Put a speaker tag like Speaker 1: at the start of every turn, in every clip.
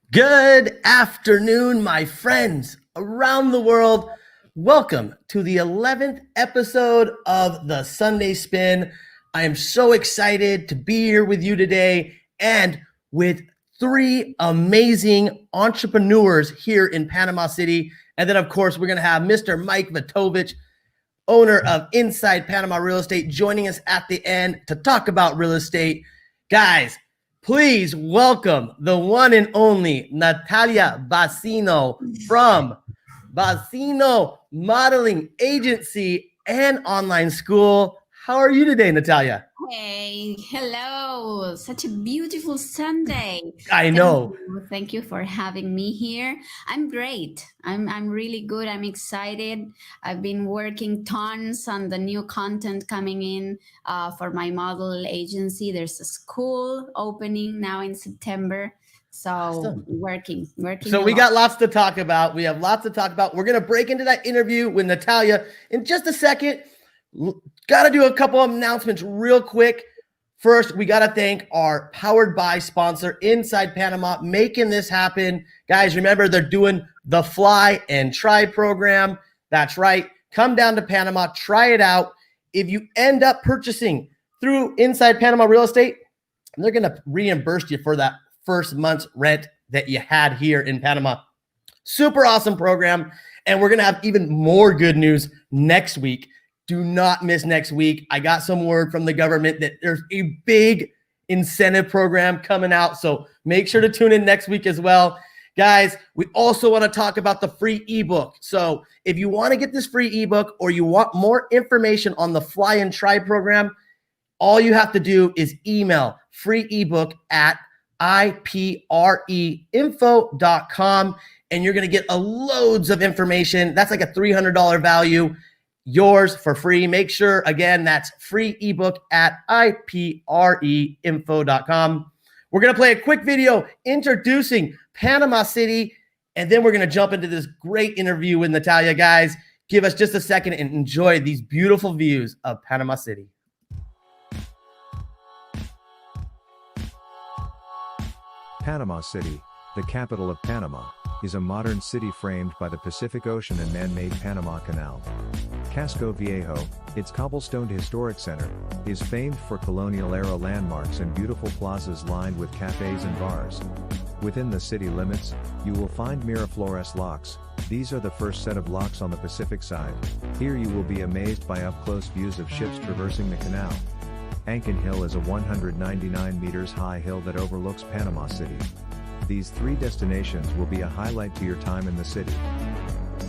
Speaker 1: Good afternoon, my friends around the world. Welcome to the 11th episode of the Sunday Spin. I am so excited to be here with you today and with three amazing entrepreneurs here in Panama City. And then, of course, we're going to have Mr. Mike Vuytowecz, owner of Inside Panama Real Estate, joining us at the end to talk about real estate. Guys, please welcome the one and only Natalia Baccino from Baccino Modeling Agency and Online School. How are you today, Natalia?
Speaker 2: Hey, hello. Such a beautiful Sunday.
Speaker 1: I know.
Speaker 2: Thank you for having me here. I'm great. I'm really good. I'm excited. I've been working tons on the new content coming in for my model agency. There's a school opening now in September. So
Speaker 1: Awesome.
Speaker 2: working.
Speaker 1: So we got lots to talk about. We have lots to talk about. We're going to break into that interview with Natalia in just a second. Got to do a couple of announcements real quick. First, we got to thank our Powered By sponsor, Inside Panama, making this happen. Guys, remember, they're doing the Fly and Try program. That's right. Come down to Panama, try it out. If you end up purchasing through Inside Panama Real Estate, they're going to reimburse you for that first month's rent that you had here in Panama. Super awesome program. And we're going to have even more good news next week. Do not miss next week. I got some word from the government that there's a big incentive program coming out. So make sure to tune in next week as well. Guys, we also want to talk about the free ebook. So if you want to get this free ebook or you want more information on the Fly and Try program, all you have to do is email free ebook at ipreinfo.com and you're going to get loads of information. That's like a $300 value. Yours for free. Make sure, again, that's free ebook at ipreinfo.com. We're going to play a quick video introducing Panama City, and then we're going to jump into this great interview with Natalia. Guys, give us just a second and enjoy these beautiful views of Panama City.
Speaker 3: Panama City, the capital of Panama, is a modern city framed by the Pacific Ocean and man-made Panama Canal. Casco Viejo, its cobblestoned historic center, is famed for colonial-era landmarks and beautiful plazas lined with cafes and bars. Within the city limits, you will find Miraflores locks. These are the first set of locks on the Pacific side. Here you will be amazed by up-close views of ships traversing the canal. Ankin Hill is a 199 meters high hill that overlooks Panama City. These three destinations will be a highlight to your time in the city.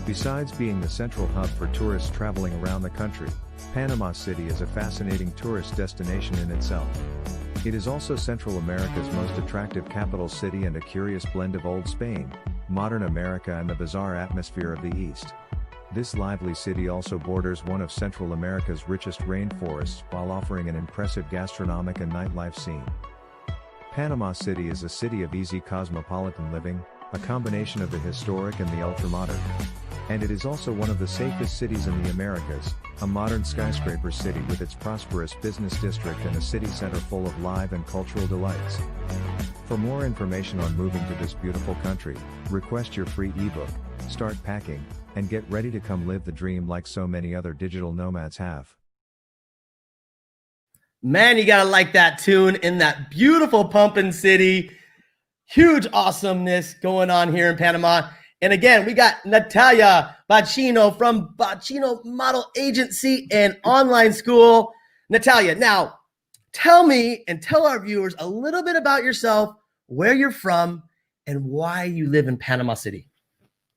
Speaker 3: Besides being the central hub for tourists traveling around the country, Panama City is a fascinating tourist destination in itself. It is also Central America's most attractive capital city and a curious blend of old Spain, modern America and the bizarre atmosphere of the East. This lively city also borders one of Central America's richest rainforests while offering an impressive gastronomic and nightlife scene. Panama City is a city of easy cosmopolitan living, a combination of the historic and the ultramodern. And it is also one of the safest cities in the Americas, a modern skyscraper city with its prosperous business district and a city center full of live and cultural delights. For more information on moving to this beautiful country, request your free ebook, start packing, and get ready to come live the dream like so many other digital nomads have.
Speaker 1: Man, you got to like that tune in that beautiful pumping city. Huge awesomeness going on here in Panama. And again, we got Natalia Baccino from Baccino Model Agency and Online School. Natalia, now tell me and tell our viewers a little bit about yourself, where you're from, and why you live in Panama City.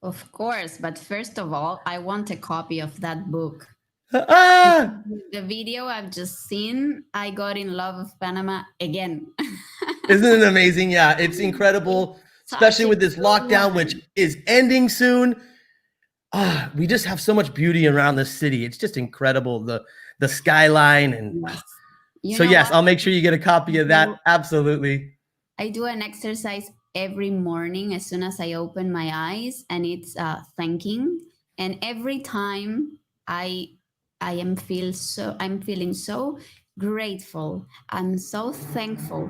Speaker 2: Of course, but first of all, I want a copy of that book. The video I've just seen, I got in love with Panama again.
Speaker 1: Isn't it amazing? Yeah, it's incredible, especially with this lockdown, which is ending soon. We just have so much beauty around this city. It's just incredible, the skyline. And yes, I'll make sure you get a copy of that. Absolutely.
Speaker 2: I do an exercise every morning as soon as I open my eyes, and it's thanking. And every time I'm feeling so grateful. I'm so thankful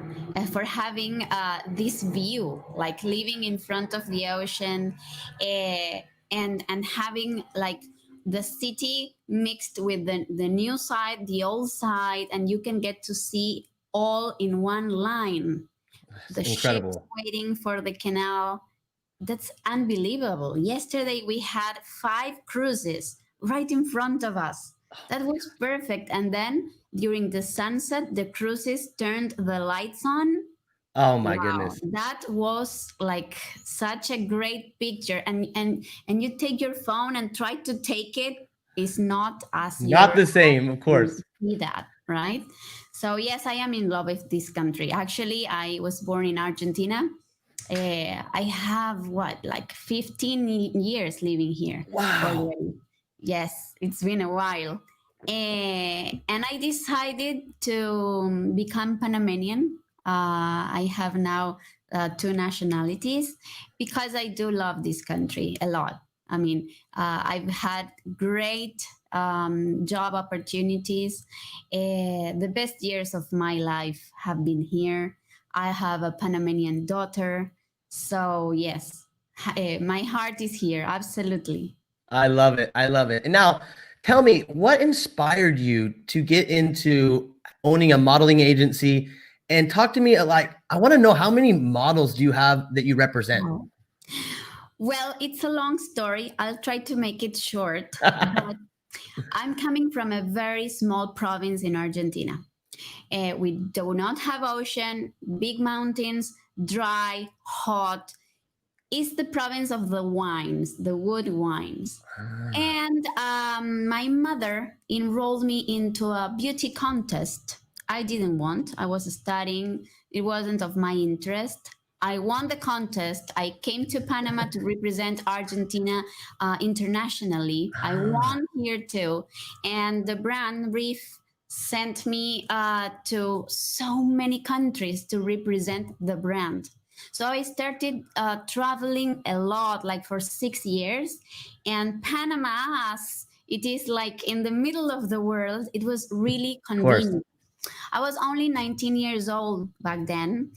Speaker 2: for having this view, like living in front of the ocean, and having like the city mixed with the new side, the old side, and you can get to see all in one line. The ships
Speaker 1: Incredible.
Speaker 2: waiting for the canal. That's unbelievable. Yesterday we had 5 cruises right in front of us. That was perfect. And then during the sunset, the cruises turned the lights on.
Speaker 1: Oh my
Speaker 2: Wow,
Speaker 1: goodness.
Speaker 2: that was like such a great picture. And you take your phone and try to take it. It's not as
Speaker 1: Not
Speaker 2: your
Speaker 1: the same, of
Speaker 2: eyes
Speaker 1: course.
Speaker 2: see that, right? So yes, I am in love with this country. Actually, I was born in Argentina. I have like 15 years living here
Speaker 1: Wow.
Speaker 2: already. Yes, it's been a while. And I decided to become Panamanian. I have now 2 nationalities because I do love this country a lot. I mean, I've had great job opportunities. The best years of my life have been here. I have a Panamanian daughter. So, yes, my heart is here. Absolutely.
Speaker 1: I love it. I love it. And now tell me, what inspired you to get into owning a modeling agency? And talk to me like, I want to know, how many models do you have that you represent?
Speaker 2: Oh. Well, it's a long story. I'll try to make it short. But I'm coming from a very small province in Argentina. We do not have ocean, big mountains, dry, hot. It's the province of the wines, the wood wines. And my mother enrolled me into a beauty contest. I didn't want. I was studying. It wasn't of my interest. I won the contest. I came to Panama to represent Argentina internationally. I won here too. And the brand Reef sent me to so many countries to represent the brand. So I started traveling a lot, like for 6 years. And Panama, as it is like in the middle of the world, it was really
Speaker 1: Of course.
Speaker 2: convenient. I was only 19 years old back then.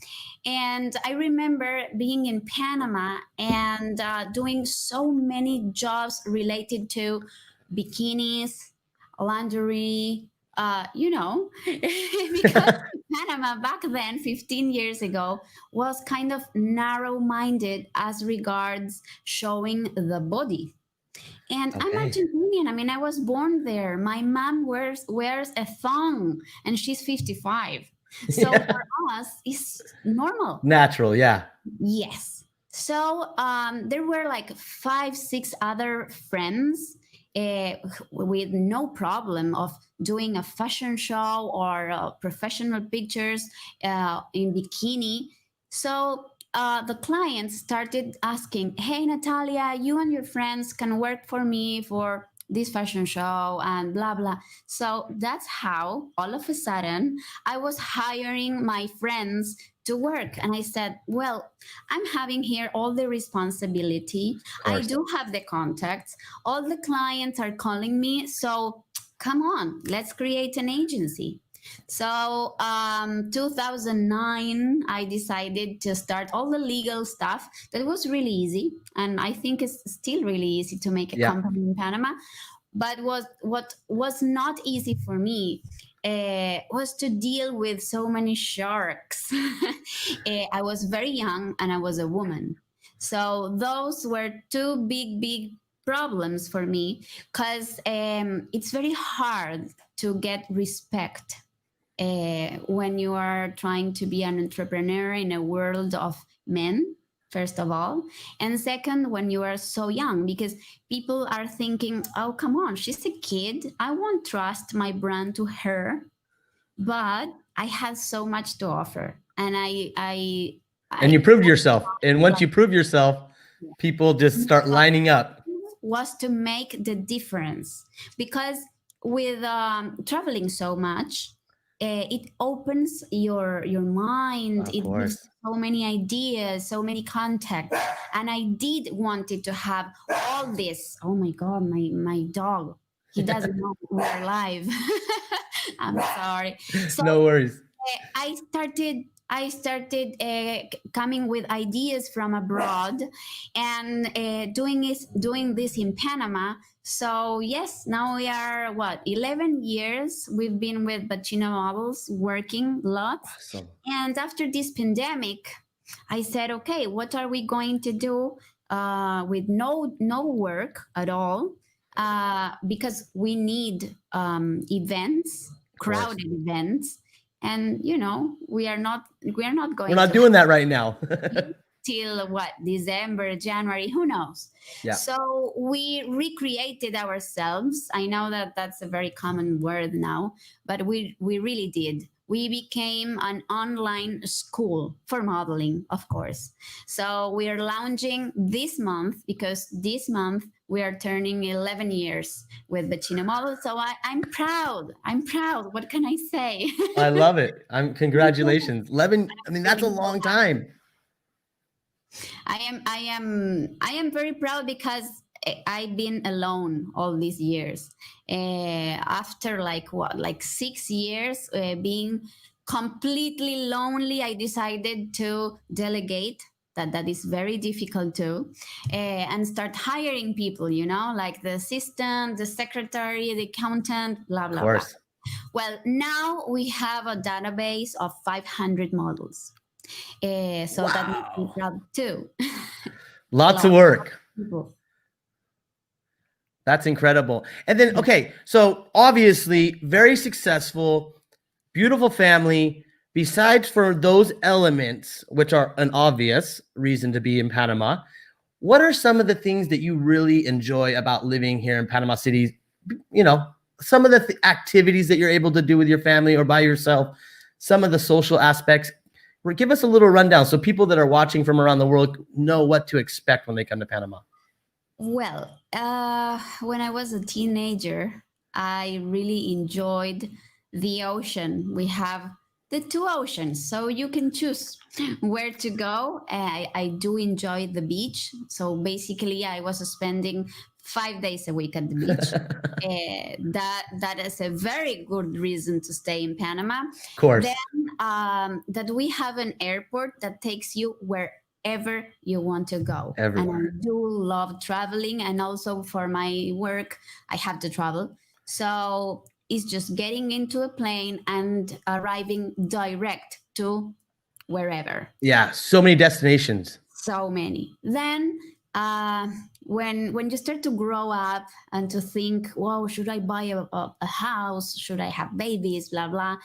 Speaker 2: And I remember being in Panama and doing so many jobs related to bikinis, lingerie, because Panama back then, 15 years ago, was kind of narrow-minded as regards showing the body. And I'm
Speaker 1: Okay.
Speaker 2: Argentinian. I mean, I was born there. My mom wears a thong, and she's 55. So
Speaker 1: Yeah.
Speaker 2: for us, it's normal.
Speaker 1: Natural, yeah.
Speaker 2: Yes. So there were like 5, 6 other friends with no problem of doing a fashion show or professional pictures in bikini. So the clients started asking, "Hey, Natalia, you and your friends can work for me for this fashion show and blah, blah." So that's how all of a sudden I was hiring my friends to work. And I said, well, I'm having here all the responsibility. I do have the contacts. All the clients are calling me. So come on, let's create an agency. So 2009, I decided to start all the legal stuff. That was really easy. And I think it's still really easy to make a company in Panama. But what was not easy for me was to deal with so many sharks. I was very young and I was a woman. So those were 2 big problems for me, because it's very hard to get respect when you are trying to be an entrepreneur in a world of men, first of all. And second, when you are so young, because people are thinking, oh, come on, she's a kid. I won't trust my brand to her. But I had so much to offer. And
Speaker 1: and you proved yourself. And once you prove yourself, people just start lining up.
Speaker 2: Was to make the difference, because with traveling so much, it opens your mind. It gives so many ideas, so many contacts. And I did wanted to have all this. Oh my God, my dog. He doesn't know we're live. I'm sorry. So
Speaker 1: No worries.
Speaker 2: I started coming with ideas from abroad and doing this in Panama. So yes, now we are 11 years. We've been with Baccino Models working lots.
Speaker 1: Awesome.
Speaker 2: And after this pandemic, I said, okay, what are we going to do with no work at all? Because we need events, crowded events. And we are not going.
Speaker 1: We're not doing that right now.
Speaker 2: Till December, January, who knows?
Speaker 1: Yeah.
Speaker 2: So we recreated ourselves. I know that that's a very common word now, but we really did. We became an online school for modeling, of course. So we are launching this month, because this month we are turning 11 years with Baccino Models. So I'm proud. What can I say?
Speaker 1: I love it. Congratulations. 11. I mean, that's a long time.
Speaker 2: I am very proud because I've been alone all these years. After like 6 years being completely lonely, I decided to delegate. That is very difficult too, and start hiring people, like the assistant, the secretary, the accountant, blah, blah, blah. Well, now we have a database of 500 models. So
Speaker 1: wow.
Speaker 2: That makes me proud too.
Speaker 1: Lots of work. That's incredible. And then, okay, so obviously very successful, beautiful family. Besides for those elements, which are an obvious reason to be in Panama, what are some of the things that you really enjoy about living here in Panama City? Some of the activities that you're able to do with your family or by yourself, some of the social aspects. Give us a little rundown so people that are watching from around the world know what to expect when they come to Panama.
Speaker 2: Well, when I was a teenager, I really enjoyed the ocean. We have the two oceans, so you can choose where to go. I do enjoy the beach. So basically, I was spending 5 days a week at the beach. That is a very good reason to stay in Panama.
Speaker 1: Of course.
Speaker 2: Then that we have an airport that takes you wherever you want to go.
Speaker 1: Everywhere.
Speaker 2: And I do love traveling, and also for my work, I have to travel. So it's just getting into a plane and arriving direct to wherever.
Speaker 1: Yeah, so many destinations.
Speaker 2: So many. Then when you start to grow up and to think, wow, should I buy a house? Should I have babies? Blah, blah.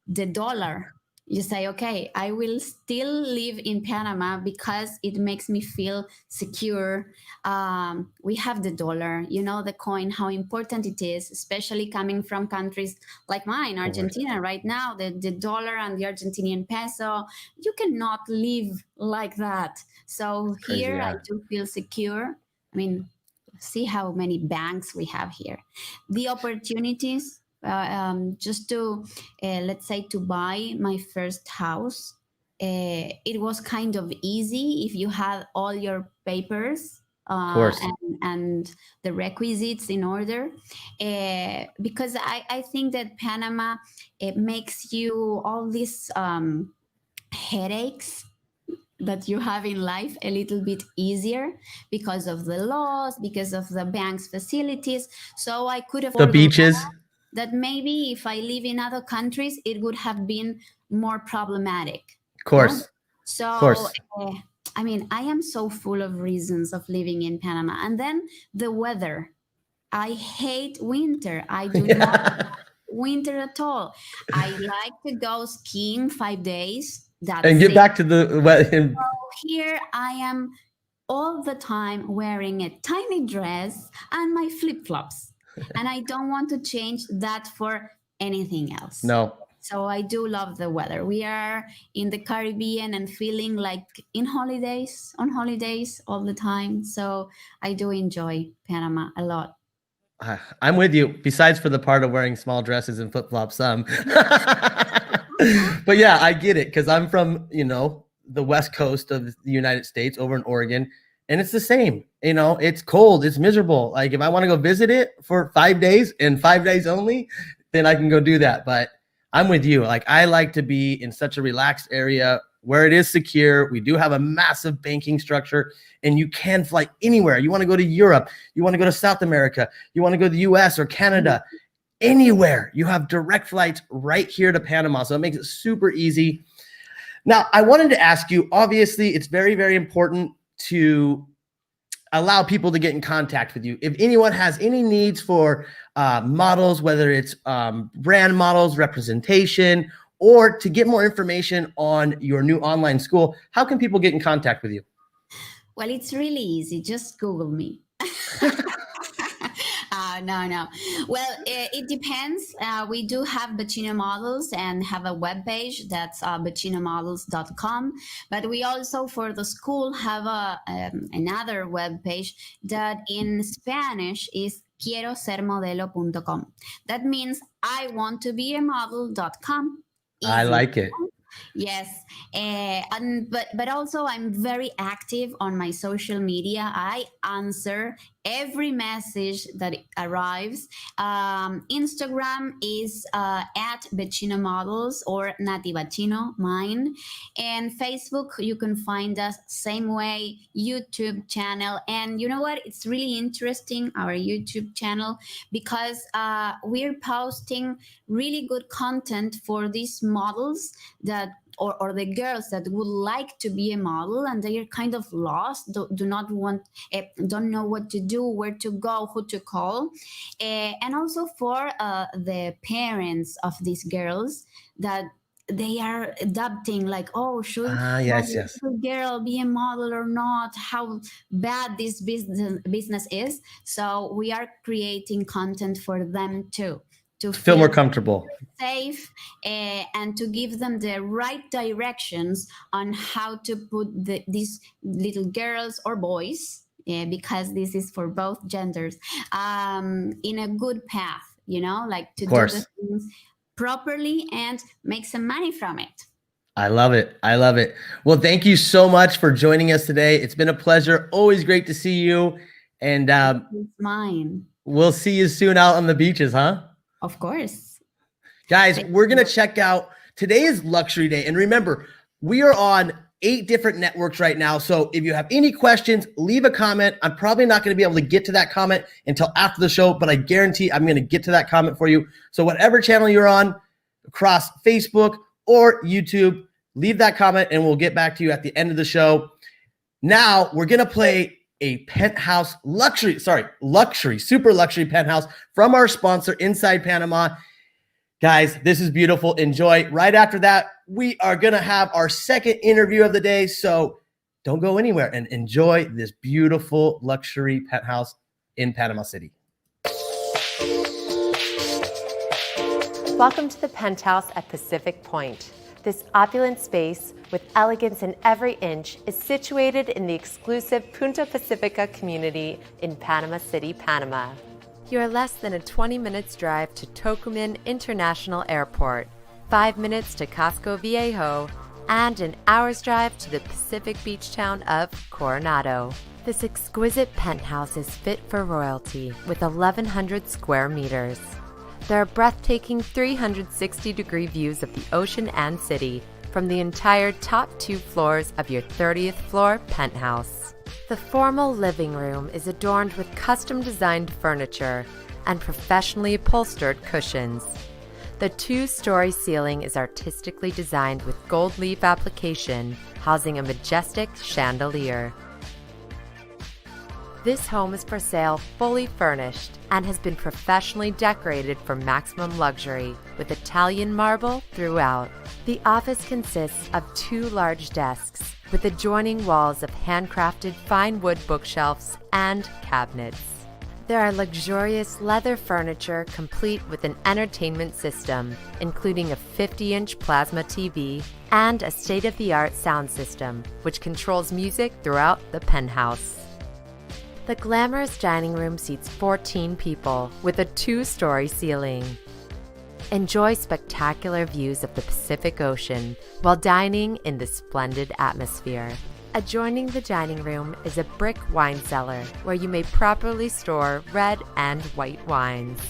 Speaker 2: The dollar. You say, okay, I will still live in Panama because it makes me feel secure. We have the dollar, the coin, how important it is, especially coming from countries like mine, Argentina. Right now, the dollar and the Argentinian peso, you cannot live like that. So
Speaker 1: Crazy,
Speaker 2: here
Speaker 1: yeah.
Speaker 2: I do feel secure. I mean, see how many banks we have here. The opportunities. Just to let's say to buy my first house, it was kind of easy if you had all your papers and the requisites in order, because I think that Panama, it makes you all these headaches that you have in life a little bit easier because of the laws, because of the bank's facilities. So I could afford
Speaker 1: the beaches.
Speaker 2: That maybe if I live in other countries, it would have been more problematic.
Speaker 1: Of course.
Speaker 2: So,
Speaker 1: of course.
Speaker 2: I mean, I am so full of reasons of living in Panama. And then the weather. I hate winter. I do not like winter at all. I like to go skiing 5 days.
Speaker 1: And get back to the weather.
Speaker 2: So here I am all the time wearing a tiny dress and my flip-flops. And I don't want to change that for anything else.
Speaker 1: No.
Speaker 2: So I do love the weather. We are in the Caribbean and feeling like on holidays all the time. So I do enjoy Panama a lot.
Speaker 1: I'm with you. Besides for the part of wearing small dresses and flip-flops, but yeah, I get it because I'm from, the West Coast of the United States over in Oregon. And it's the same, it's cold, it's miserable. Like if I want to go visit it for 5 days and 5 days only, then I can go do that. But I'm with you. Like, I like to be in such a relaxed area where it is secure. We do have a massive banking structure, and you can fly anywhere. You want to go to Europe, you want to go to South America, you want to go to the US or Canada, anywhere. You have direct flights right here to Panama. So it makes it super easy. Now, I wanted to ask you, obviously, it's very, very important to allow people to get in contact with you. If anyone has any needs for models, whether it's brand models, representation, or to get more information on your new online school, how can people get in contact with you?
Speaker 2: Well, it's really easy. Just Google me. No. Well, it depends. We do have Baccino Models and have a webpage that's baccinomodels.com. But we also, for the school, have another webpage that in Spanish is quierosermodelo.com. That means I want to be a model.com.
Speaker 1: I like it.
Speaker 2: Yes, but also I'm very active on my social media. I answer every message that arrives. Instagram is at Baccino Models or Nati Baccino, mine. And Facebook, you can find us same way, YouTube channel. And you know what? It's really interesting, our YouTube channel, because we're posting really good content for these models that or the girls that would like to be a model and they are kind of lost, do not want, don't know what to do, where to go, who to call. And also for the parents of these girls that they are adapting, like, oh, should
Speaker 1: yes.
Speaker 2: a girl be a model or not? How bad this business is. So we are creating content for them too, to
Speaker 1: feel more comfortable,
Speaker 2: safe, and to give them the right directions on how to put these little girls or boys, because this is for both genders, in a good path, like to do the things properly and make some money from it.
Speaker 1: I love it. Well, thank you so much for joining us today. It's been a pleasure. Always great to see you. And
Speaker 2: it's mine.
Speaker 1: We'll see you soon out on the beaches, huh?
Speaker 2: Of course.
Speaker 1: Guys, we're going to check out, today is Luxury Day. And remember, we are on 8 different networks right now. So if you have any questions, leave a comment. I'm probably not going to be able to get to that comment until after the show, but I guarantee I'm going to get to that comment for you. So whatever channel you're on, across Facebook or YouTube, leave that comment and we'll get back to you at the end of the show. Now we're going to play a penthouse super luxury penthouse from our sponsor, Inside Panama. Guys, this is beautiful. Enjoy. Right after that, we are going to have our second interview of the day. So don't go anywhere and enjoy this beautiful luxury penthouse in Panama City.
Speaker 4: Welcome to the penthouse at Pacific Point. This opulent space, with elegance in every inch, is situated in the exclusive Punta Pacifica community in Panama City, Panama. You are less than a 20 minutes drive to Tocumen International Airport, 5 minutes to Casco Viejo, and an hour's drive to the Pacific beach town of Coronado. This exquisite penthouse is fit for royalty with 1,100 square meters. There are breathtaking 360-degree views of the ocean and city from the entire top 2 floors of your 30th floor penthouse. The formal living room is adorned with custom-designed furniture and professionally upholstered cushions. The 2-story ceiling is artistically designed with gold leaf application, housing a majestic chandelier. This home is for sale fully furnished and has been professionally decorated for maximum luxury with Italian marble throughout. The office consists of 2 large desks with adjoining walls of handcrafted fine wood bookshelves and cabinets. There are luxurious leather furniture complete with an entertainment system, including a 50-inch plasma TV and a state-of-the-art sound system, which controls music throughout the penthouse. The glamorous dining room seats 14 people with a 2-story ceiling. Enjoy spectacular views of the Pacific Ocean while dining in the splendid atmosphere. Adjoining the dining room is a brick wine cellar where you may properly store red and white wines.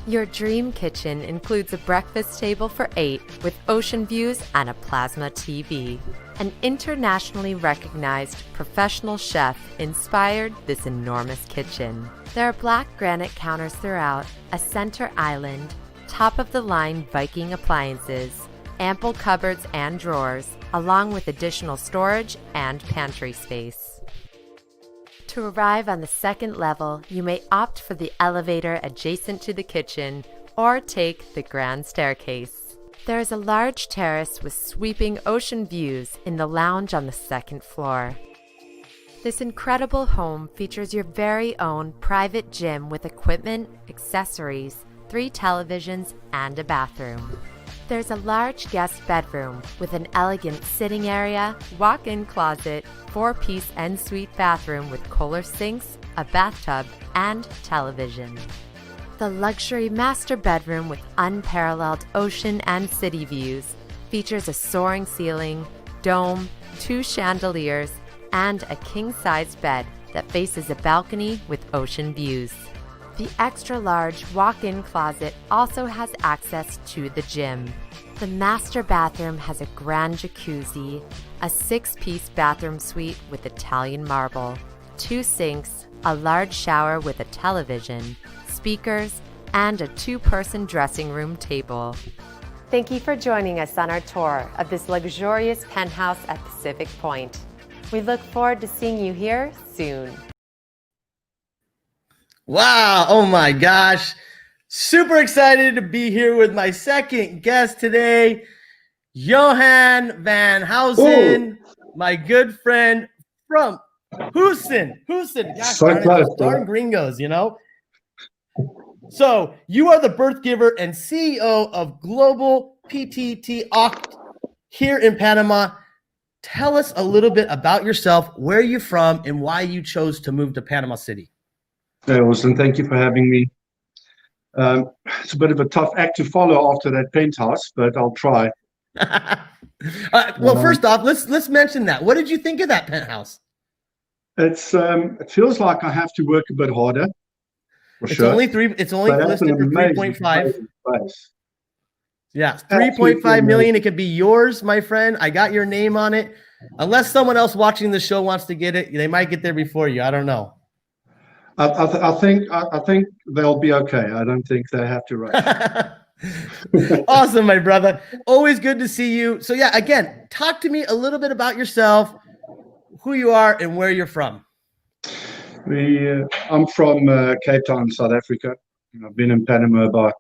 Speaker 4: Your dream kitchen includes a breakfast table for 8 with ocean views and a plasma TV. An internationally recognized professional chef inspired this enormous kitchen. There are black granite counters throughout, a center island, top-of-the-line Viking appliances, ample cupboards and drawers, along with additional storage and pantry space. To arrive on the second level, you may opt for the elevator adjacent to the kitchen or take the grand staircase. There is a large terrace with sweeping ocean views in the lounge on the second floor. This incredible home features your very own private gym with equipment, accessories, 3 televisions, and a bathroom. There's a large guest bedroom with an elegant sitting area, walk-in closet, 4-piece ensuite bathroom with Kohler sinks, a bathtub, and television. The luxury master bedroom with unparalleled ocean and city views features a soaring ceiling, dome, 2 chandeliers, and a king-size bed that faces a balcony with ocean views. The extra-large walk-in closet also has access to the gym. The master bathroom has a grand jacuzzi, a 6-piece bathroom suite with Italian marble, 2 sinks, a large shower with a television, speakers, and a 2-person dressing room table. Thank you for joining us on our tour of this luxurious penthouse at Pacific Point. We look forward to seeing you here soon.
Speaker 1: Wow. Oh my gosh. Super excited to be here with my second guest today, Johan van Housen, my good friend from Huyssteen. Gosh,
Speaker 5: So
Speaker 1: darn,
Speaker 5: close,
Speaker 1: darn gringos, you know? So you are the Birthgiver and CEO of Global PTToC here in Panama. Tell us a little bit about yourself, where you're from, and why you chose to move to Panama City.
Speaker 5: Hey, Austin, thank you for having me. It's a bit of a tough act to follow after that penthouse, but I'll try.
Speaker 1: Well, first off, let's mention that. What did you think of that penthouse?
Speaker 5: It feels like I have to work a bit harder. For sure.
Speaker 1: It's only
Speaker 5: But that's
Speaker 1: listed
Speaker 5: an
Speaker 1: for
Speaker 5: amazing
Speaker 1: 3.5.
Speaker 5: place.
Speaker 1: Yeah,
Speaker 5: Absolutely
Speaker 1: 3.5 million. It could be yours, my friend. I got your name on it. Unless someone else watching the show wants to get it, they might get there before you. I don't know.
Speaker 5: I think they'll be okay. I don't think they have to rush.
Speaker 1: Awesome, my brother. Always good to see you. So yeah, again, talk to me a little bit about yourself, who you are, and where you're from.
Speaker 5: I'm from Cape Town, South Africa. I've been in Panama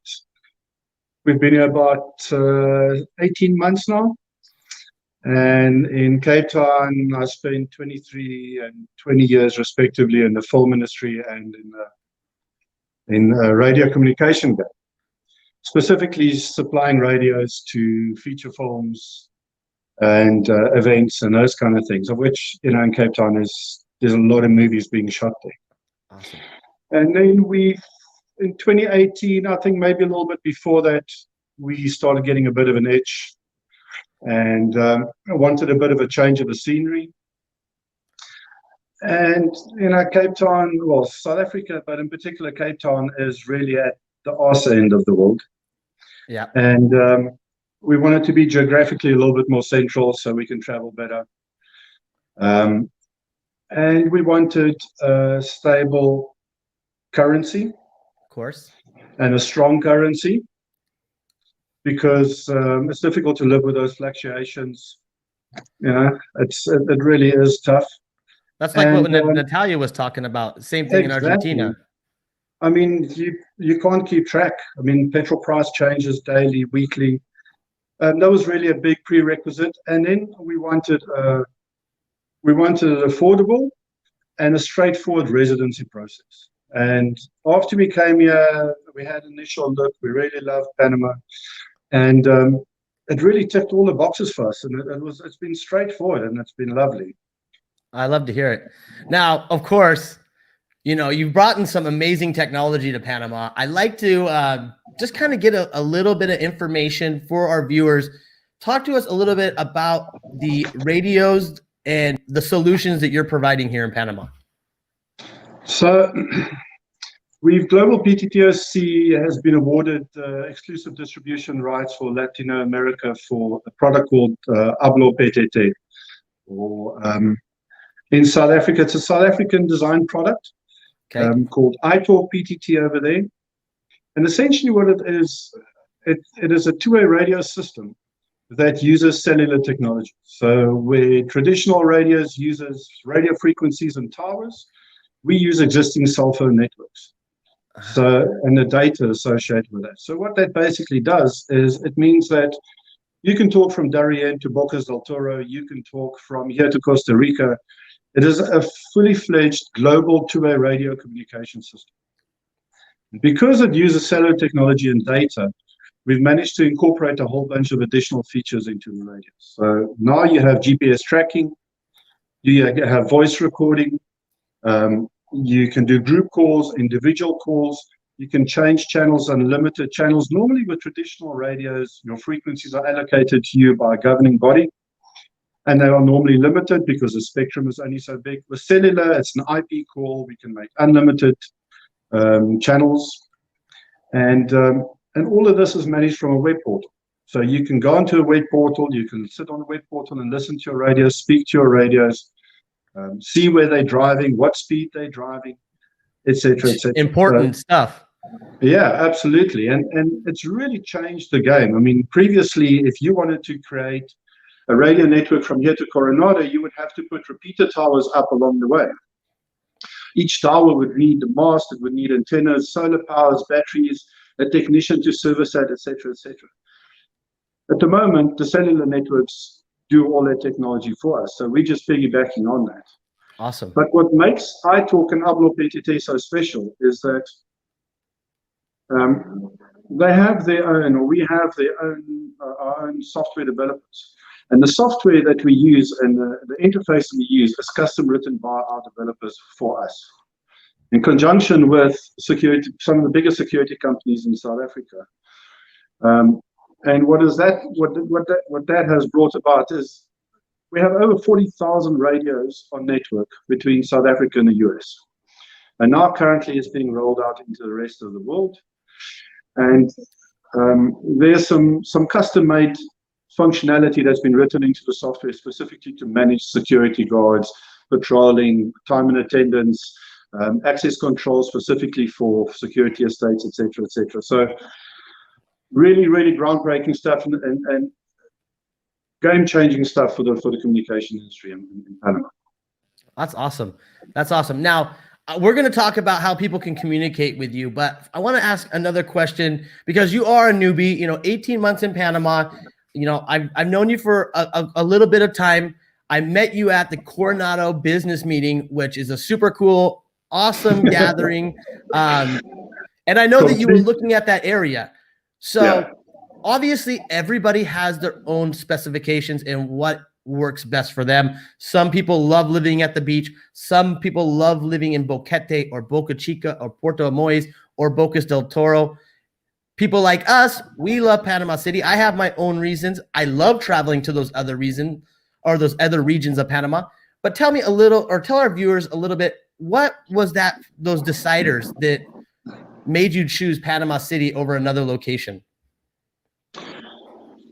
Speaker 5: we've been here about 18 months now. And in Cape Town, I spent 23 and 20 years respectively in the film industry and in radio communication game. Specifically supplying radios to feature films and events and those kind of things, of which, in Cape Town there's a lot of movies being shot there.
Speaker 1: Awesome. And
Speaker 5: then in 2018, I think maybe a little bit before that, we started getting a bit of an itch and wanted a bit of a change of the scenery. And, Cape Town, well, South Africa, but in particular Cape Town is really at the arse end of the world.
Speaker 1: Yeah.
Speaker 5: And we wanted to be geographically a little bit more central so we can travel better. And we wanted a stable currency.
Speaker 1: Of course.
Speaker 5: And a strong currency, because it's difficult to live with those fluctuations. It really is tough.
Speaker 1: That's like what Natalia was talking about. Same thing
Speaker 5: exactly.
Speaker 1: In Argentina.
Speaker 5: I mean, you can't keep track. I mean, petrol price changes daily, weekly. That was really a big prerequisite. And then we wanted it affordable and a straightforward residency process. And after we came here, we had an initial look. We really loved Panama, and it really ticked all the boxes for us. And it's been straightforward, and it's been lovely.
Speaker 1: I love to hear it. Now, of course, you've brought in some amazing technology to Panama. I'd like to just kind of get a little bit of information for our viewers. Talk to us a little bit about the radios and the solutions that you're providing here in Panama.
Speaker 5: So Global PTToC has been awarded exclusive distribution rights for Latin America for a product called Hablo PTT. Or in South Africa, it's a South African design product called iTalk PTT over there. And essentially what it is a two-way radio system that uses cellular technology. So where traditional radios uses radio frequencies and towers, we use existing cell phone networks. So, and the data associated with that. So what that basically does is it means that you can talk from Darien to Bocas del Toro, you can talk from here to Costa Rica. It is a fully fledged global two-way radio communication system. Because it uses cellular technology and data, we've managed to incorporate a whole bunch of additional features into the radio. So now you have GPS tracking, you have voice recording, you can do group calls, individual calls, you can change channels, unlimited channels. Normally with traditional radios, your frequencies are allocated to you by a governing body, and they are normally limited because the spectrum is only so big. With cellular, it's an IP call, we can make unlimited channels, and all of this is managed from a web portal. So you can go onto a web portal, you can sit on a web portal and listen to your radios, speak to your radios, see where they're driving, what speed they're driving, etc., etc.
Speaker 1: Important stuff.
Speaker 5: Yeah, absolutely. And it's really changed the game. I mean, previously, if you wanted to create a radio network from here to Coronado, you would have to put repeater towers up along the way. Each tower would need a mast, it would need antennas, solar powers, batteries, a technician to service that, etc., etc. At the moment, the cellular networks do all that technology for us, so we're just piggybacking on that.
Speaker 1: Awesome.
Speaker 5: But what makes iTalk and Hablo PTT so special is that they have their own, or we have our own software developers. And the software that we use and the interface we use is custom written by our developers for us, in conjunction with some of the biggest security companies in South Africa. And what that has brought about is we have over 40,000 radios on network between South Africa and the US. And now currently it's being rolled out into the rest of the world. And there's some custom-made functionality that's been written into the software specifically to manage security guards, patrolling, time and attendance, access control specifically for security estates, etc., etc. So really, really groundbreaking stuff and game-changing stuff for the communication industry in Panama.
Speaker 1: That's awesome. That's awesome. Now, we're going to talk about how people can communicate with you, but I want to ask another question because you are a newbie, 18 months in Panama. I've known you for a little bit of time. I met you at the Coronado business meeting, which is a super cool, awesome gathering. And I know that you were looking at that area. So obviously everybody has their own specifications and what works best for them. Some people love living at the beach. Some people love living in Boquete or Boca Chica or Puerto Mois or Bocas del Toro. People like us, we love Panama City. I have my own reasons. I love traveling to those other regions of Panama. But tell me a little, or tell our viewers a little bit, what was those deciders that made you choose Panama City over another location?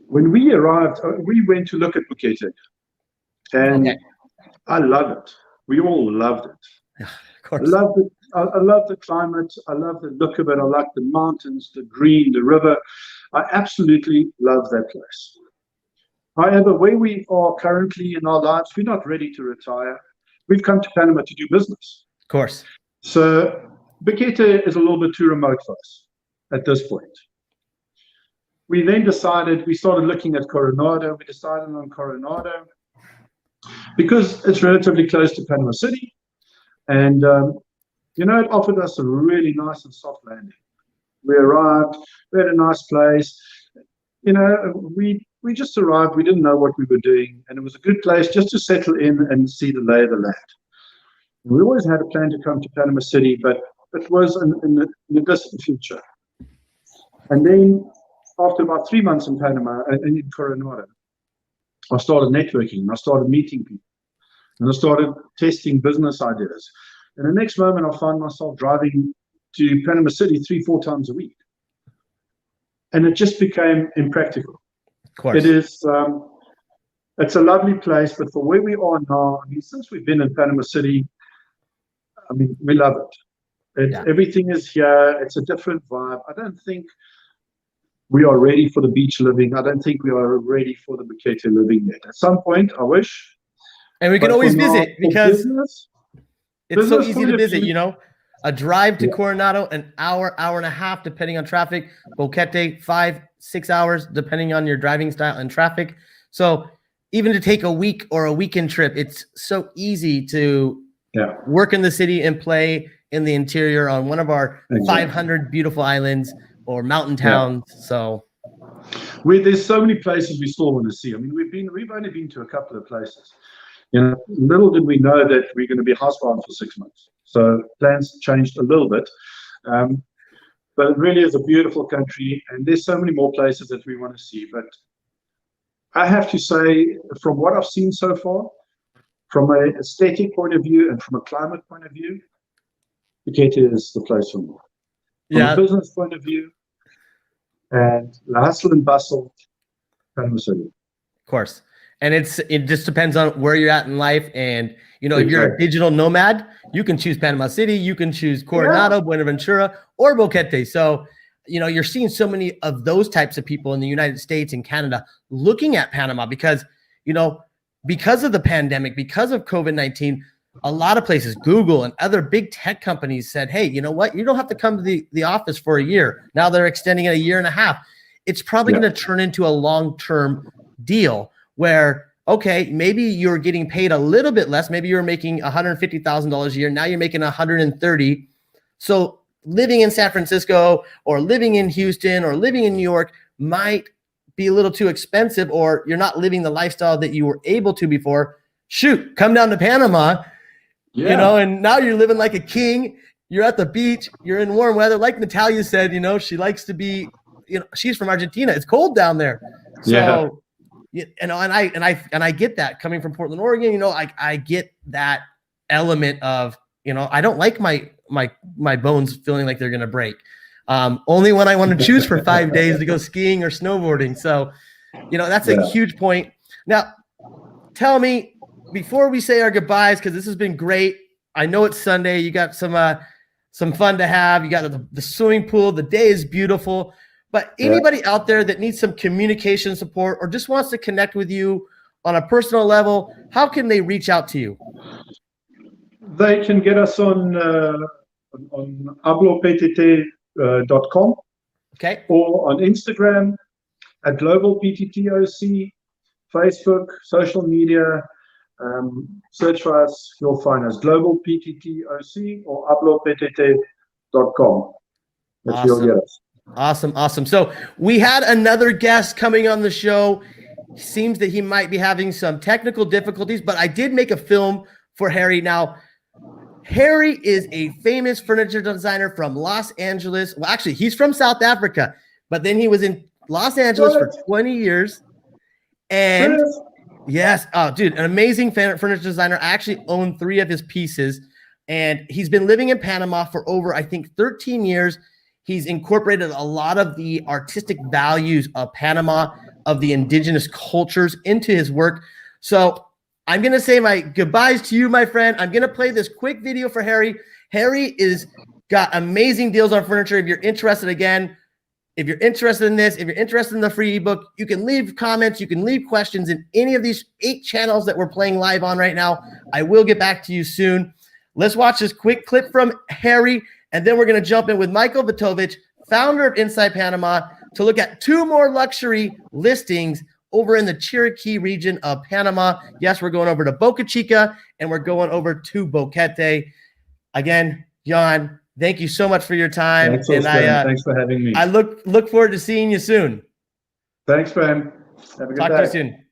Speaker 5: When we arrived, we went to look at Boquete, and I love it. We all loved it.
Speaker 1: Yeah, of course.
Speaker 5: I love the climate. I love the look of it. I like the mountains, the green, the river. I absolutely love that place. However, where we are currently in our lives, we're not ready to retire. We've come to Panama to do business.
Speaker 1: Of course.
Speaker 5: So Boquete is a little bit too remote for us at this point. We then we started looking at Coronado. We decided on Coronado because it's relatively close to Panama City. And, it offered us a really nice and soft landing. We arrived, we had a nice place. We just arrived. We didn't know what we were doing. And it was a good place just to settle in and see the lay of the land. And we always had a plan to come to Panama City, but it was in the distant future. And then after about 3 months in Panama, in Coronado, I started networking. I started meeting people. And I started testing business ideas. And the next moment, I found myself driving to Panama City 3-4 times a week. And it just became impractical.
Speaker 1: Of course.
Speaker 5: It is, it's a lovely place, but for where we are now, I mean, since we've been in Panama City, I mean, we love it. Everything is here. It's a different vibe. I don't think we are ready for the beach living. I don't think we are ready for the Baccino living yet. At some point, I wish.
Speaker 1: And we can always visit because it's so
Speaker 5: business
Speaker 1: easy to visit, you know. A drive to Coronado, an hour, hour and a half, depending on traffic. Boquete, 5-6 hours, depending on your driving style and traffic. So even to take a week or a weekend trip, it's so easy to work in the city and play in the interior on one of our 500 beautiful islands or mountain towns. So
Speaker 5: there's so many places we still want to see. I mean, we've only been to a couple of places. You know, little did we know that we're going to be housebound for 6 months. So plans changed a little bit. But it really is a beautiful country, and there's so many more places that we want to see. But I have to say, from what I've seen so far, from an aesthetic point of view and from a climate point of view, Baccino is the place for me. From a business point of view, and the hustle and bustle, Panama City.
Speaker 1: Of course. And it just depends on where you're at in life. And, you know, if you're a digital nomad, you can choose Panama City, you can choose Coronado, Buenaventura, or Boquete. So, you know, you're seeing so many of those types of people in the United States and Canada looking at Panama because, you know, because of the pandemic, because of COVID-19, a lot of places, Google and other big tech companies said, hey, you know what? You don't have to come to the office for a year. Now they're extending it a year and a half. It's probably going to turn into a long-term deal where, okay, maybe you're getting paid a little bit less. Maybe you're making $150,000 a year. Now you're making $130,000. So living in San Francisco or living in Houston or living in New York might be a little too expensive, or you're not living the lifestyle that you were able to before. Shoot, come down to Panama, you know, and now you're living like a king. You're at the beach. You're in warm weather. Like Natalia said, you know, she likes to be, you know, she's from Argentina. It's cold down there. So, you know, and I get that coming from Portland, Oregon. You know, I get that element of, you know, I don't like my bones feeling like they're gonna break. Only when I want to choose for 5 days to go skiing or snowboarding. So, you know, that's a huge point. Now, tell me before we say our goodbyes, because this has been great. I know it's Sunday. You got some fun to have. You got the swimming pool. The day is beautiful. But anybody out there that needs some communication support or just wants to connect with you on a personal level, how can they reach out to you?
Speaker 5: They can get us on PTToC.com, or on Instagram at Global PTToC, Facebook, social media. Search for us, you'll find us. Global PTToC or PTToC.com. That's where you'll get us.
Speaker 1: Awesome. So we had another guest coming on the show. Seems that he might be having some technical difficulties, but I did make a film for Harry. Now, Harry is a famous furniture designer from Los Angeles. Well, actually, he's from South Africa, but then he was in Los Angeles for 20 years. And yes, oh, dude, an amazing furniture designer. I actually own 3 of his pieces, and he's been living in Panama for over, I think, 13 years. He's incorporated a lot of the artistic values of Panama, of the indigenous cultures into his work. So I'm going to say my goodbyes to you, my friend. I'm going to play this quick video for Harry. Harry is got amazing deals on furniture. If you're interested, again, if you're interested in this, if you're interested in the free ebook, you can leave comments. You can leave questions in any of these 8 channels that we're playing live on right now. I will get back to you soon. Let's watch this quick clip from Harry, and then we're going to jump in with Michael Vuytowecz, founder of Inside Panama, to look at 2 more luxury listings over in the Chiriquí region of Panama. Yes, we're going over to Boca Chica, and we're going over to Boquete. Again, Johan, thank you so much for your time.
Speaker 5: Thanks for having me.
Speaker 1: I look forward to seeing you soon.
Speaker 5: Thanks, man. Have a good day.
Speaker 1: Talk to you soon.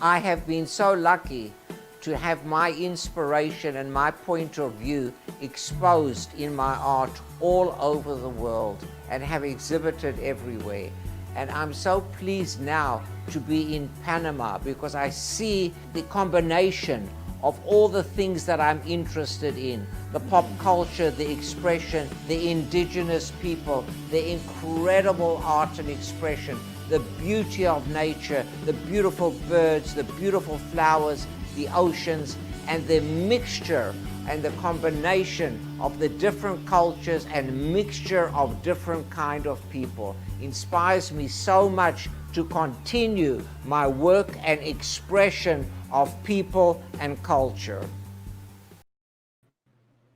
Speaker 6: I have been so lucky to have my inspiration and my point of view exposed in my art all over the world and have exhibited everywhere. And I'm so pleased now to be in Panama because I see the combination of all the things that I'm interested in: the pop culture, the expression, the indigenous people, the incredible art and expression, the beauty of nature, the beautiful birds, the beautiful flowers, the oceans, and the mixture and the combination of the different cultures and mixture of different kind of people inspires me so much to continue my work and expression of people and culture.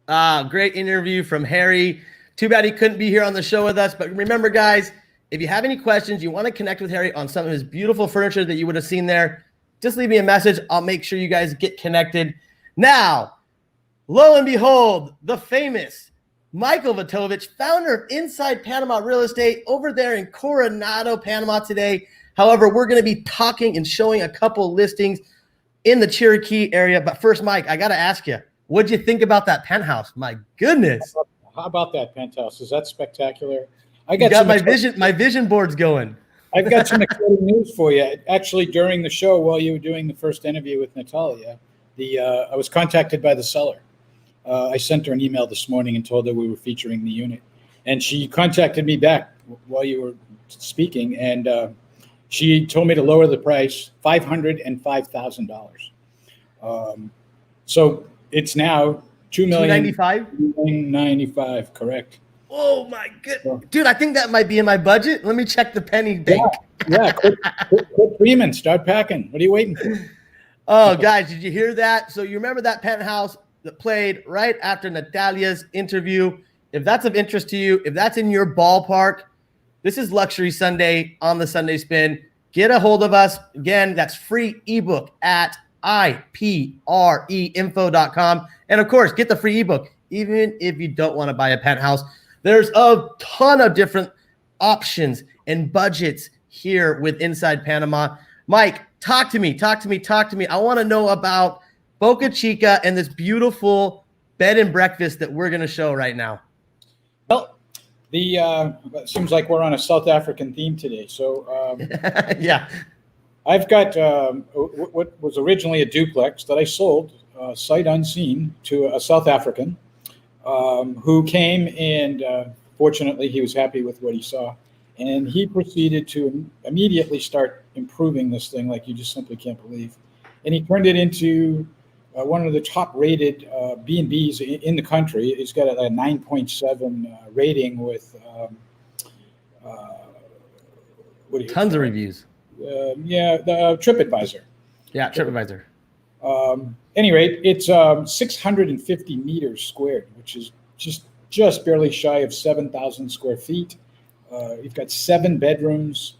Speaker 1: Great interview from Harry. Too bad he couldn't be here on the show with us. But remember, guys, if you have any questions, you want to connect with Harry on some of his beautiful furniture that you would have seen there, just leave me a message. I'll make sure you guys get connected. Now, lo and behold, the famous Michael Vuytowecz, founder of Inside Panama Real Estate, over there in Coronado, Panama today. However, we're going to be talking and showing a couple listings in the Cherokee area. But first, Mike, I got to ask you, what'd you think about that penthouse? My goodness.
Speaker 7: How about that penthouse? Is that spectacular? I
Speaker 1: got my vision board's going.
Speaker 7: I've got some exciting news for you. Actually, during the show, while you were doing the first interview with Natalia, I was contacted by the seller. I sent her an email this morning and told her we were featuring the unit. And she contacted me back while you were speaking, and she told me to lower the price, $505,000. So it's now $2,295,000, correct.
Speaker 1: Oh my goodness. Dude, I think that might be in my budget. Let me check the penny bank.
Speaker 7: Yeah, quit dreaming, start packing. What are you waiting for?
Speaker 1: Oh, guys, did you hear that? So you remember that penthouse that played right after Natalia's interview? If that's of interest to you, if that's in your ballpark, this is Luxury Sunday on the Sunday Spin. Get a hold of us. Again, that's free ebook at ipreinfo.com. And of course, get the free ebook, even if you don't want to buy a penthouse. There's a ton of different options and budgets here with Inside Panama. Mike, talk to me. I want to know about Boca Chica and this beautiful bed and breakfast that we're going to show right now.
Speaker 7: Well, it seems like we're on a South African theme today. So
Speaker 1: yeah,
Speaker 7: I've got what was originally a duplex that I sold sight unseen to a South African who came, and fortunately he was happy with what he saw. And he proceeded to immediately start improving this thing like you just simply can't believe. And he turned it into one of the top-rated B&Bs in the country. He's got a 9.7 rating with
Speaker 1: tons of reviews.
Speaker 7: The TripAdvisor.
Speaker 1: Yeah, TripAdvisor.
Speaker 7: Any rate, it's 650 meters squared, which is just barely shy of 7,000 square feet. You've got 7 bedrooms,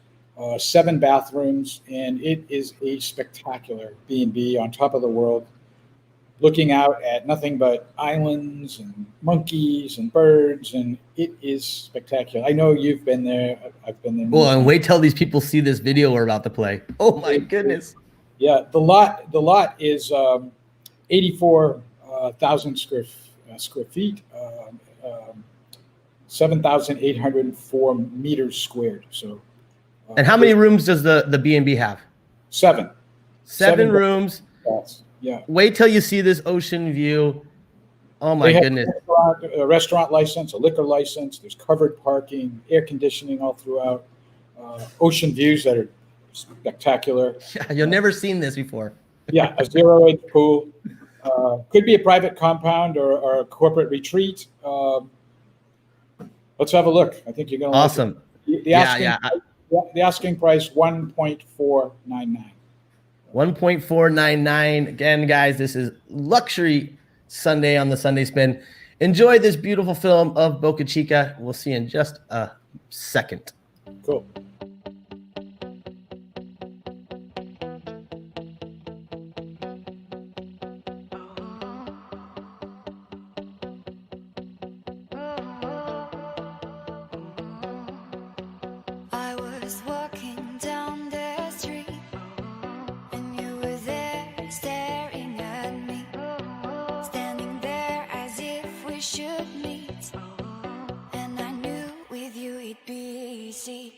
Speaker 7: 7 bathrooms, and it is a spectacular B&B on top of the world, looking out at nothing but islands and monkeys and birds, and it is spectacular. I know you've been there. I've been there.
Speaker 1: Well, and wait till these people see this video we're about to play. Oh my goodness.
Speaker 7: Yeah, the lot is 84,000 square feet, 7,804 meters squared. So,
Speaker 1: and how many rooms does the B&B have?
Speaker 7: 7.
Speaker 1: 7 rooms.
Speaker 7: Yes. Yeah.
Speaker 1: Wait till you see this ocean view. Oh my goodness.
Speaker 7: A restaurant license, a liquor license. There's covered parking, air conditioning all throughout. Ocean views that are spectacular.
Speaker 1: Yeah, you've never seen this before.
Speaker 7: Yeah, a 0-age pool. Could be a private compound or a corporate retreat. Let's have a look. I think you're going to
Speaker 1: awesome.
Speaker 7: Like it. The asking price, $1.499.
Speaker 1: 1.499. Again, guys, this is Luxury Sunday on the Sunday Spin. Enjoy this beautiful film of Boca Chica. We'll see you in just a second.
Speaker 7: Cool.
Speaker 8: I was walking down the street and you were there staring at me, standing there as if we should meet, and I knew with you it'd be easy.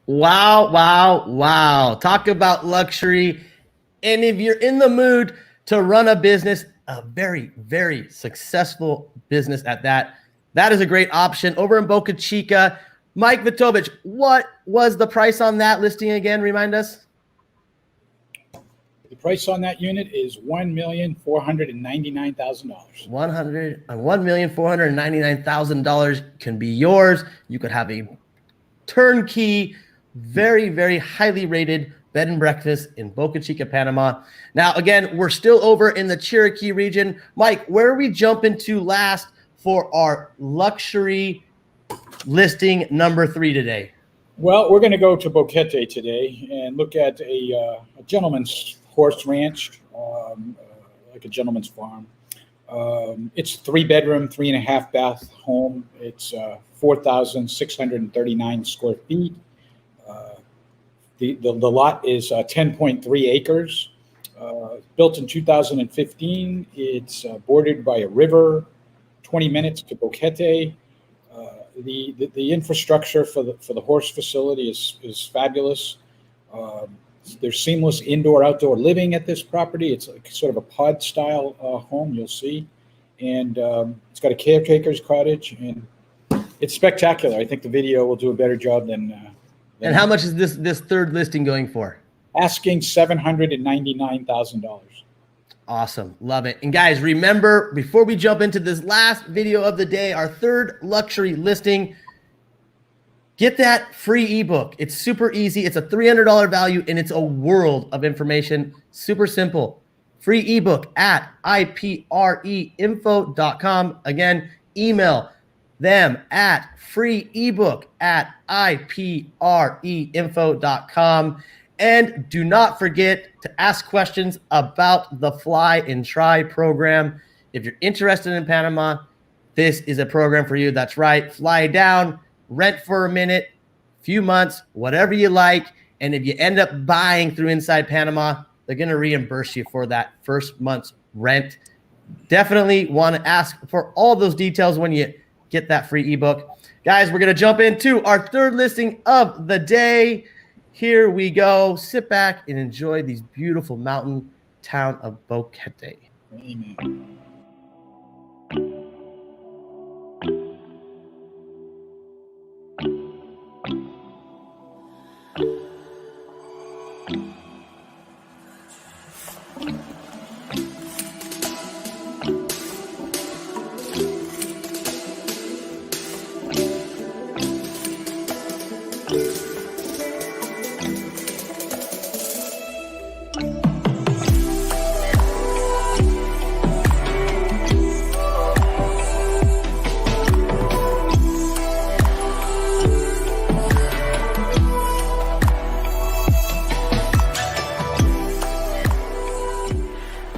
Speaker 1: Wow, wow, wow. Talk about luxury. And if you're in the mood to run a business, a very, very successful business at that, that is a great option. Over in Boca Chica, Mike Vuytowecz, what was the price on that listing again? Remind us.
Speaker 7: The price on that unit is $1,499,000.
Speaker 1: $1,499,000 can be yours. You could have a turnkey, very, very highly rated bed and breakfast in Boca Chica, Panama. Now, again, we're still over in the Cherokee region. Mike, where are we jumping to last for our luxury listing number 3 today?
Speaker 7: Well, we're going to go to Boquete today and look at a gentleman's horse ranch, like a gentleman's farm. It's 3-bedroom, 3.5 bath home. It's 4,639 square feet. The lot is 10.3 acres. Built in 2015. It's bordered by a river, 20 minutes to Boquete. The infrastructure for the horse facility is fabulous. There's seamless indoor-outdoor living at this property. It's like sort of a pod-style home, you'll see. And it's got a caretaker's cottage, and it's spectacular. I think the video will do a better job than
Speaker 1: and how much is this third listing going for?
Speaker 7: Asking $799,000.
Speaker 1: Awesome. Love it. And guys, remember, before we jump into this last video of the day, our third luxury listing, get that free ebook. It's super easy. It's a $300 value, and it's a world of information. Super simple. Free ebook at ipreinfo.com. Again, email them at freeebook@ipreinfo.com. And do not forget to ask questions about the Fly and Try program. If you're interested in Panama, this is a program for you. That's right. Fly down, rent for a minute, few months, whatever you like. And if you end up buying through Inside Panama, they're going to reimburse you for that first month's rent. Definitely want to ask for all those details when you get that free ebook. Guys, we're going to jump into our third listing of the day. Here we go. Sit back and enjoy these beautiful mountain town of Boquete.
Speaker 7: Amen.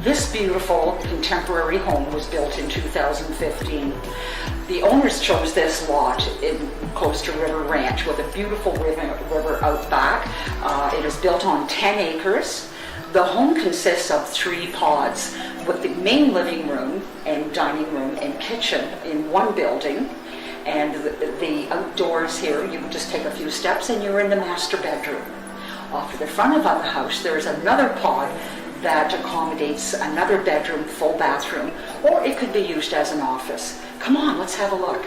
Speaker 9: This beautiful contemporary home was built in 2015. The owners chose this lot in close to River Ranch with a beautiful river out back. It is built on 10 acres. The home consists of 3 pods with the main living room and dining room and kitchen in one building. And the outdoors here, you can just take a few steps and you're in the master bedroom. Off to the front of the house, there's another pod that accommodates another bedroom, full bathroom, or it could be used as an office. Come on, let's have a look.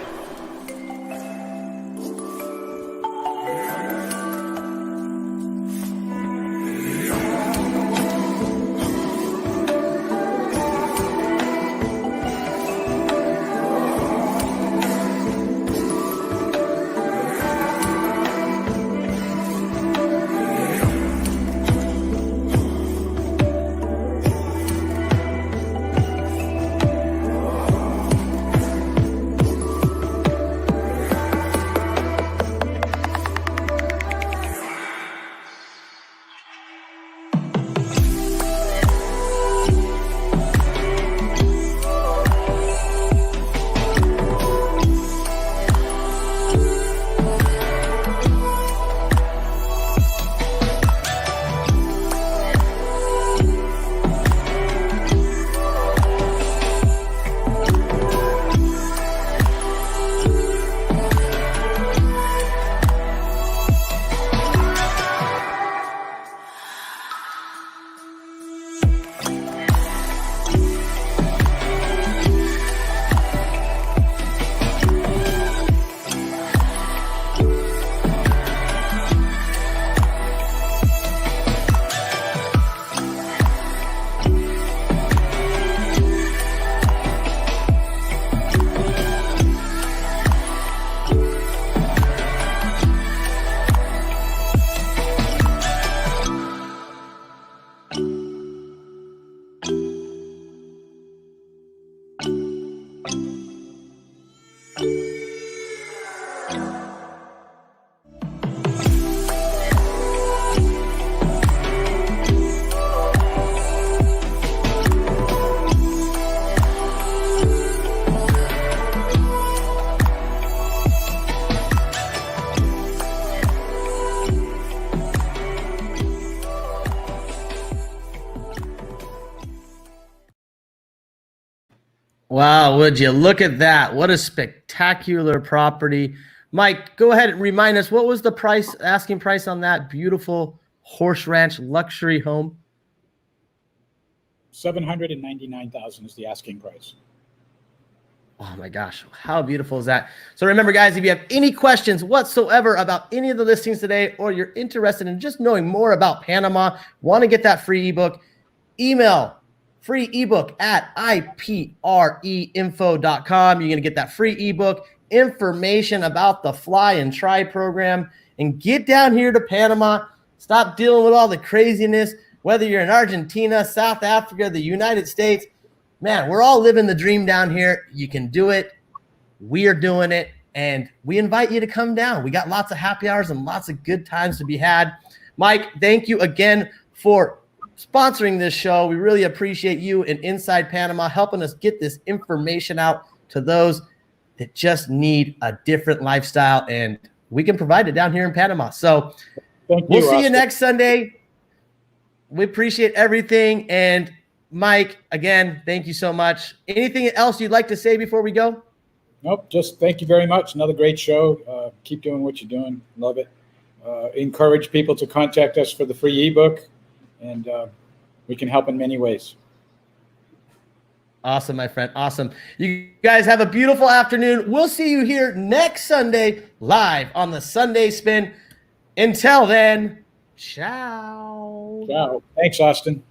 Speaker 1: Wow, would you look at that? What a spectacular property. Mike, go ahead and remind us, what was the asking price on that beautiful horse ranch luxury home?
Speaker 7: $799,000 is the asking price.
Speaker 1: Oh my gosh, how beautiful is that? So remember, guys, if you have any questions whatsoever about any of the listings today, or you're interested in just knowing more about Panama, want to get that free ebook, email free ebook at ipreinfo.com. You're going to get that free ebook, information about the Fly and Try program, and get down here to Panama. Stop dealing with all the craziness, whether you're in Argentina, South Africa, the United States. Man, we're all living the dream down here. You can do it. We are doing it. And we invite you to come down. We got lots of happy hours and lots of good times to be had. Mike, thank you again for sponsoring this show. We really appreciate you and Inside Panama helping us get this information out to those that just need a different lifestyle. And we can provide it down here in Panama. So we'll see you next Sunday. We appreciate everything. And Mike, again, thank you so much. Anything else you'd like to say before we go?
Speaker 7: Nope, just thank you very much. Another great show. Keep doing what you're doing. Love it. Encourage people to contact us for the free ebook, and we can help in many ways.
Speaker 1: Awesome, my friend. Awesome. You guys have a beautiful afternoon. We'll see you here next Sunday live on the Sunday Spin. Until then, ciao.
Speaker 7: Ciao. Thanks, Austin.